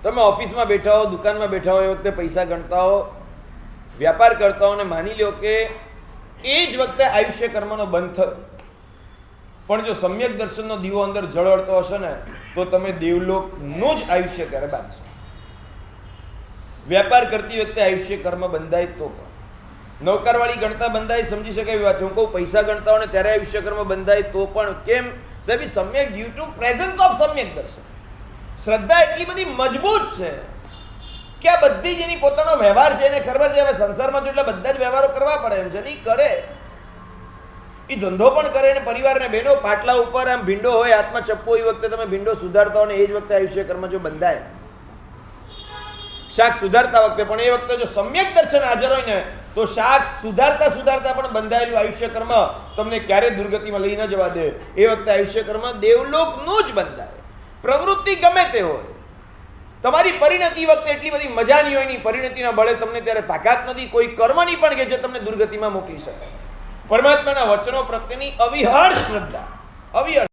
તમે ઓફિસમાં બેઠા હો, દુકાનમાં બેઠા હો, એ વખતે પૈસા ગણતા હો, વ્યાપાર કરતા હો, અને માની લો કે એ જ વખતે આયુષ્ય કર્મનો બંધ થયો, પણ જો સમ્યક દર્શનનો દીવો અંદર જળવળતો હશે ને તો તમે દેવલોકનું જ આયુષ્ય કરે બાંધશો. વ્યાપાર કરતી વખતે આયુષ્ય કર્મ બંધાય તો પણ, નૌકારવાળી ગણતા બંધાય, સમજી શકાય એવી વાત છે. હું કહું પૈસા ગણતા હોય ને ત્યારે આયુષ્ય કર્મ બંધાય તો પણ કેમ સાહેબ? સમ્યક ડ્યુ ટુ પ્રેઝન્સ ઓફ સમ્યક દર્શન. શ્રદ્ધા એટલી બધી મજબૂત છે કે આ બધી જ એની પોતાનો વ્યવહાર છે, એને ખબર છે હવે સંસારમાં જો એટલે બધા જ વ્યવહારો કરવા પડે એમ છે. નહીં કરે એ ધંધો પણ કરે ને પરિવારને બહેનો પાટલા ઉપર આમ ભીંડો હોય, હાથમાં ચપ્પો, એ વખતે તમે ભીંડો સુધારતા હો ને એ જ વખતે આયુષ્ય કર્મ જો બંધાય, શાક સુધારતા વખતે પણ એ વખતે જો સમ્યક દર્શન હાજર હોય ને તો શાક સુધારતા સુધારતા પણ બંધાયેલું આયુષ્ય કર્મ તમને ક્યારે દુર્ગતિમાં લઈ ન જવા દે. એ વખતે આયુષ્ય કર્મ દેવલોકનું જ બંધાય. પ્રવૃત્તિ ગમે તે હોય, તમારી પરિણતિ વખતે એટલી બધી મજા નહીં હોય, ની પરિણતિના બળે તમને ત્યારે તાકાત નથી કોઈ કર્મની પણ કે જે તમને દુર્ગતિમાં મોકલી શકે. પરમાત્માના વચનો પ્રત્યેની અવિહળ શ્રદ્ધા, અવિહળ